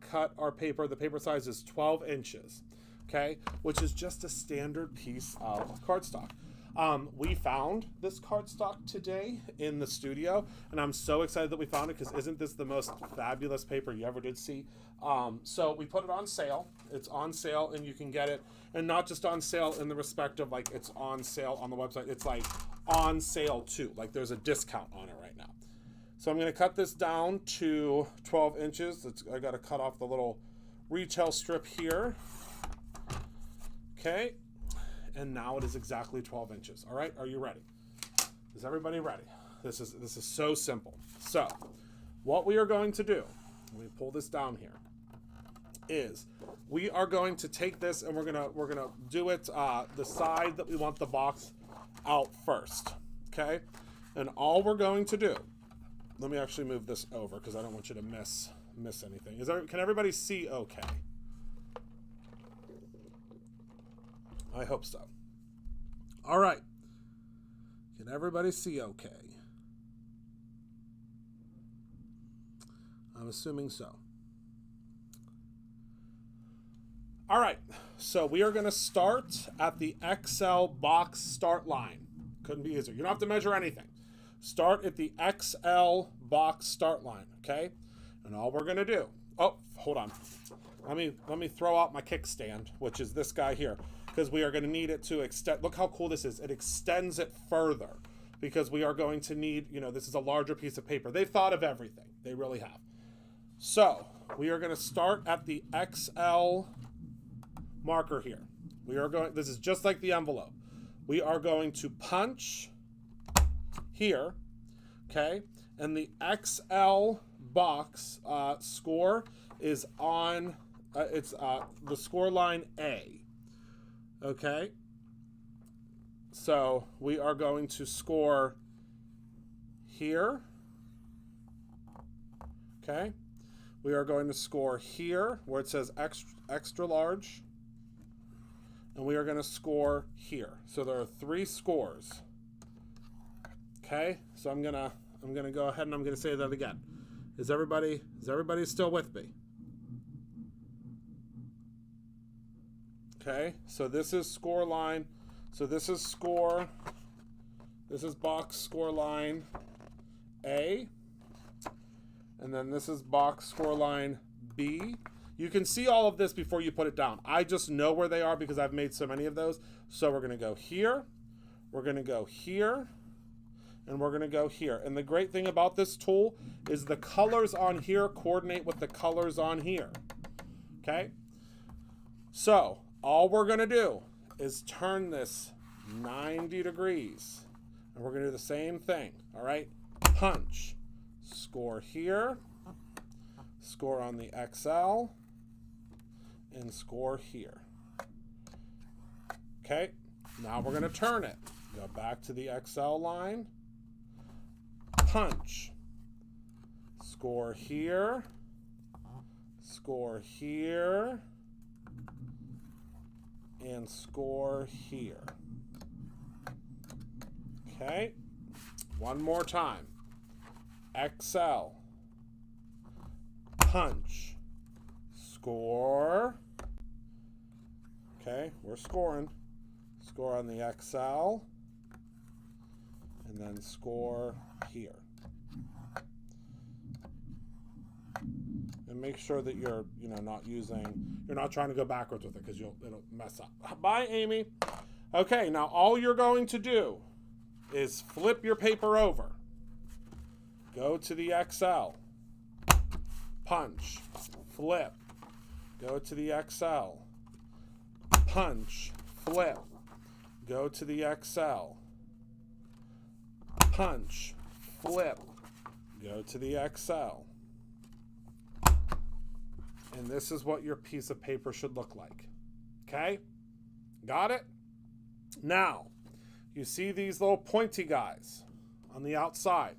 Speaker 1: cut our paper. The paper size is 12 inches, okay, which is just a standard piece of cardstock. We found this cardstock today in the studio, and I'm so excited that we found it, because isn't this the most fabulous paper you ever did see? So we put it on sale. It's on sale, and you can get it, and not just on sale in the respect of like it's on sale on the website. It's like on sale too. Like there's a discount on it right now. So I'm going to cut this down to 12 inches. I got to cut off the little retail strip here. Okay. And now it is exactly 12 inches. All right, are you ready? Is everybody ready? This is so simple. So what we are going to do, let me pull this down here, is we are going to take this and we're gonna do it the side that we want the box out first. Okay? And all we're going to do, let me actually move this over because I don't want you to miss anything. Can everybody see okay? I hope so. All right. Can everybody see okay? I'm assuming so. All right. So we are going to start at the XL box start line. Couldn't be easier. You don't have to measure anything. Start at the XL box start line, okay? And all we're going to do... Oh, hold on. Let me throw out my kickstand, which is this guy here, because we are going to need it to extend. Look how cool this is. It extends it further because we are going to need, this is a larger piece of paper. They've thought of everything. They really have. So we are going to start at the XL marker here. This is just like the envelope. We are going to punch here, okay? And the XL box score is on, it's the score line A. Okay, so we are going to score here. Okay, we are going to score here where it says extra large, and we are going to score here. So there are 3 scores. Okay, so I'm gonna go ahead and I'm gonna say that again. Is everybody still with me? Okay, so this is score line. So this is box score line A. And then this is box score line B. You can see all of this before you put it down. I just know where they are because I've made so many of those. So we're going to go here. We're going to go here. And we're going to go here. And the great thing about this tool is the colors on here coordinate with the colors on here. Okay? So all we're going to do is turn this 90 degrees. And we're going to do the same thing. All right? Punch. Score here. Score on the XL. And score here. Okay? Now we're going to turn it. Go back to the XL line. Punch. Score here. Score here. and score here. Okay, one more time. XL, punch, score. Okay, we're scoring. Score on the XL, and then score here. And make sure that you're, you're not trying to go backwards with it because it'll mess up. Bye, Amy. Okay, now all you're going to do is flip your paper over. Go to the XL. Punch. Flip. Go to the XL. Punch. Flip. Go to the XL. Punch. Flip. Go to the XL. And this is what your piece of paper should look like. Okay? Got it? Now, you see these little pointy guys on the outside.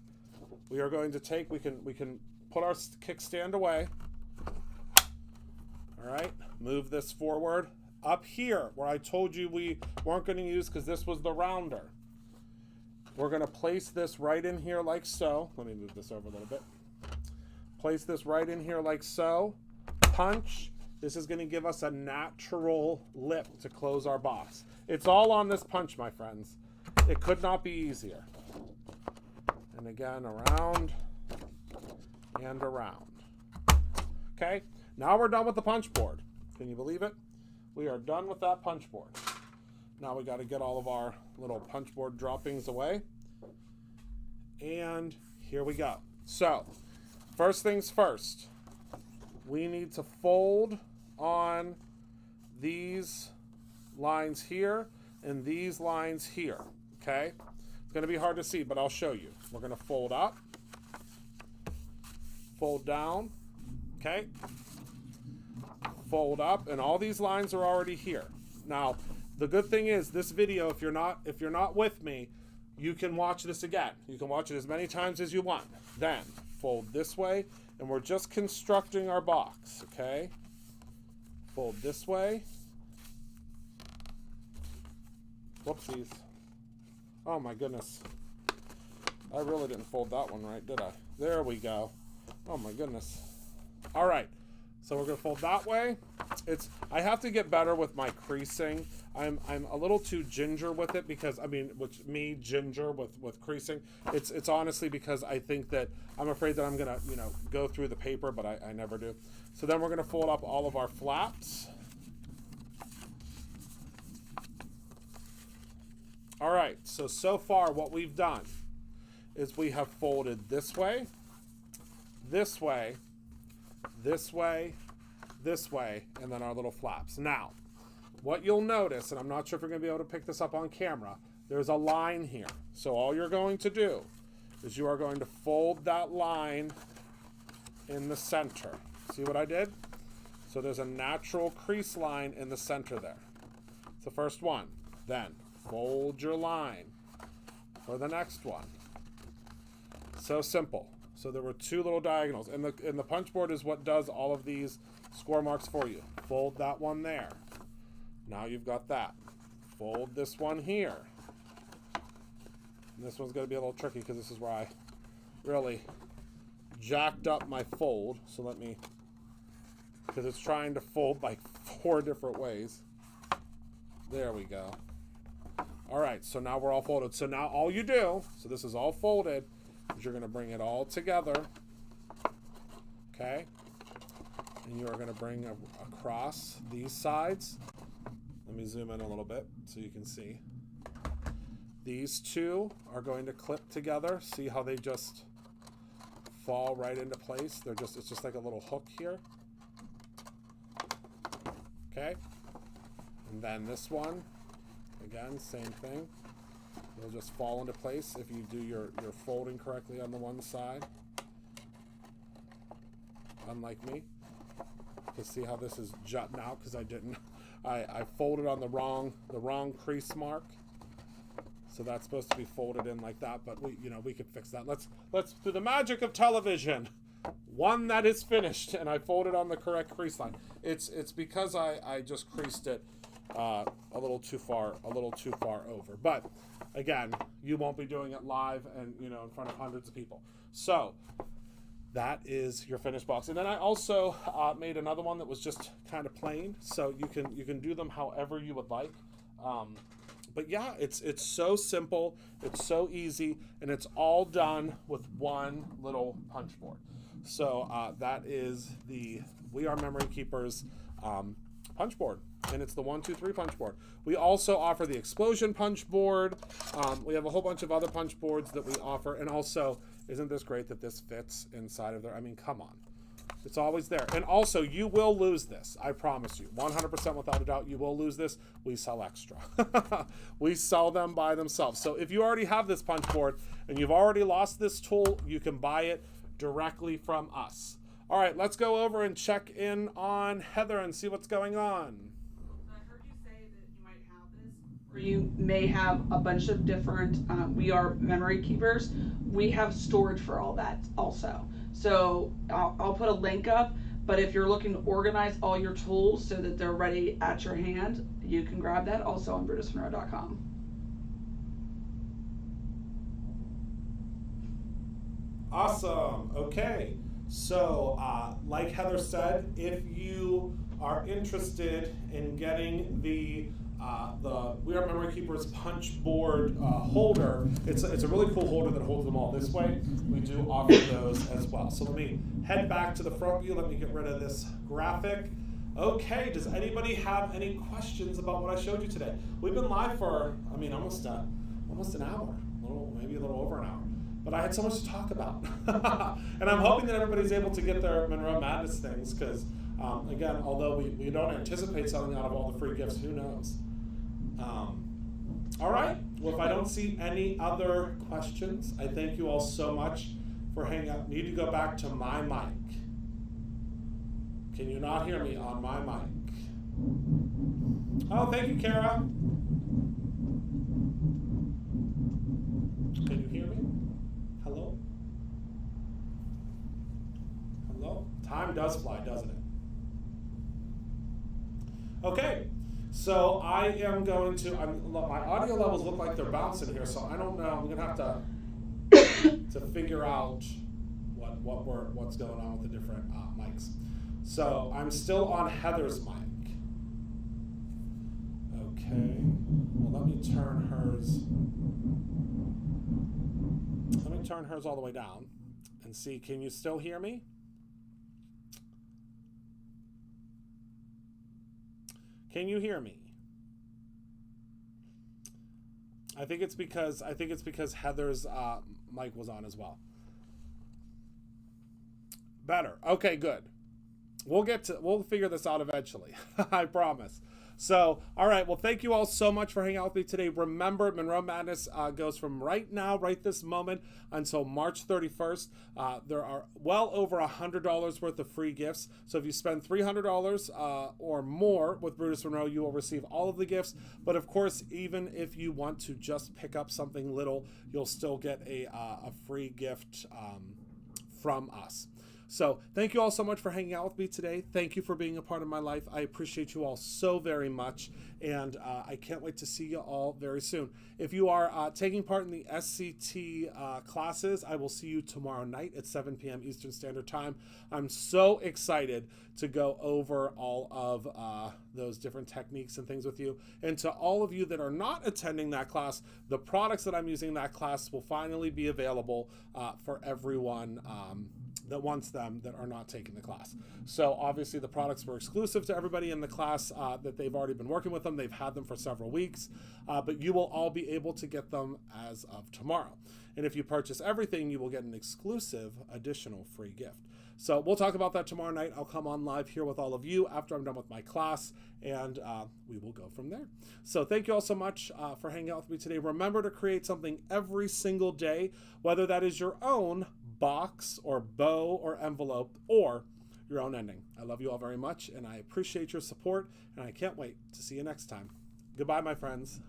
Speaker 1: We are going to take, we can put our kickstand away. All right, move this forward. Up here, where I told you we weren't going to use because this was the rounder. We're going to place this right in here like so. Let me move this over a little bit. Place this right in here like so. Punch. This is going to give us a natural lip to close our box. It's all on this punch, my friends. It could not be easier. And again, around and around. Okay, now we're done with the punch board. Can you believe it? We are done with that punch board. Now we got to get all of our little punch board droppings away. And here we go. So, first things first. We need to fold on these lines here and these lines here. Okay? It's going to be hard to see, but I'll show you. We're going to fold up, fold down, okay? Fold up, and all these lines are already here. Now, the good thing is this video, if you're not with me, you can watch this again. You can watch it as many times as you want. Then fold this way, and we're just constructing our box, okay? Fold this way. Whoopsies. Oh my goodness. I really didn't fold that one right, did I? There we go. Oh my goodness. All right. So we're going to fold that way. I have to get better with my creasing. I'm a little too ginger with it because, ginger with creasing. It's honestly because I think that I'm afraid that I'm going to, go through the paper, but I never do. So then we're going to fold up all of our flaps. All right, so far what we've done is we have folded this way, this way, this way, this way, and then our little flaps. Now, what you'll notice, and I'm not sure if you're going to be able to pick this up on camera, there's a line here. So all you're going to do is you are going to fold that line in the center. See what I did? So there's a natural crease line in the center there. It's the first one. Then fold your line for the next one. So simple. So there were two little diagonals. And the punch board is what does all of these score marks for you. Fold that one there. Now you've got that. Fold this one here. And this one's going to be a little tricky because this is where I really jacked up my fold. So let me, because it's trying to fold like 4 different ways. There we go. All right, so now we're all folded. So now all you do, so this is all folded, is you're going to bring it all together, okay? And you are going to bring across these sides. Let me zoom in a little bit so you can see. These two are going to clip together. See how they just fall right into place? It's just like a little hook here. Okay? And then this one, again, same thing. It'll just fall into place if you do your folding correctly on the one side. Unlike me. You see how this is jutting out because I folded on the wrong crease mark. So that's supposed to be folded in like that, but we could fix that. Let's through the magic of television, one that is finished and I folded on the correct crease line. It's because I just creased it a little too far over. But again, you won't be doing it live and in front of hundreds of people. So that is your finished box. And then I also made another one that was just kind of plain, so you can do them however you would like. But yeah, it's so simple, it's so easy, and it's all done with one little punch board. So that is the We Are Memory Keepers punch board, and it's the 1, 2, 3 punch board. We also offer the explosion punch board. We have a whole bunch of other punch boards that we offer, and also, isn't this great that this fits inside of there? I mean, come on. It's always there. And also, you will lose this. I promise you. 100% without a doubt, you will lose this. We sell extra. We sell them by themselves. So if you already have this punch board and you've already lost this tool, you can buy it directly from us. All right, let's go over and check in on Heather and see what's going on.
Speaker 2: I heard you say that you might have this, or you may have a bunch of different We Are Memory Keepers. We have storage for all that also. So I'll put a link up, but if you're looking to organize all your tools so that they're ready at your hand, you can grab that also on BrutusMonroe.com.
Speaker 1: Awesome. Okay. So, like Heather said, if you are interested in getting the We Are Memory Keepers punch board holder, it's a really cool holder that holds them all this way. We do offer those as well. So let me head back to the front view. Let me get rid of this graphic. Okay, does anybody have any questions about what I showed you today? We've been live for, almost an hour, maybe a little over an hour. But I had so much to talk about. And I'm hoping that everybody's able to get their Monroe Madness things, because, again, although we don't anticipate selling out of all the free gifts, who knows? All right. Well, if I don't see any other questions, I thank you all so much for hanging out. Need to go back to my mic. Can you not hear me on my mic? Oh, thank you, Kara. Can you hear me? Hello? Hello? Time does fly, doesn't it? Okay, so I am going to, my audio levels look like they're bouncing here, so I don't know. I'm going to have to figure out what's going on with the different mics. So I'm still on Heather's mic. Okay, well, let me turn hers all the way down and see, can you still hear me? Can you hear me? I think it's because Heather's mic was on as well. Better. Okay, good. We'll figure this out eventually. I promise. So, all right. Well, thank you all so much for hanging out with me today. Remember, Monroe Madness goes from right now, right this moment, until March 31st. There are well over $100 worth of free gifts. So if you spend $300 or more with Brutus Monroe, you will receive all of the gifts. But of course, even if you want to just pick up something little, you'll still get a free gift from us. So thank you all so much for hanging out with me today. Thank you for being a part of my life. I appreciate you all so very much, and I can't wait to see you all very soon. If you are taking part in the SCT classes, I will see you tomorrow night at 7 p.m. Eastern Standard Time. I'm so excited to go over all of those different techniques and things with you. And to all of you that are not attending that class, the products that I'm using in that class will finally be available for everyone that wants them that are not taking the class. So obviously the products were exclusive to everybody in the class that they've already been working with them. They've had them for several weeks, but you will all be able to get them as of tomorrow. And if you purchase everything, you will get an exclusive additional free gift. So we'll talk about that tomorrow night. I'll come on live here with all of you after I'm done with my class, and we will go from there. So thank you all so much for hanging out with me today. Remember to create something every single day, whether that is your own box or bow or envelope or your own ending. I love you all very much, and I appreciate your support, and I can't wait to see you next time. Goodbye, my friends.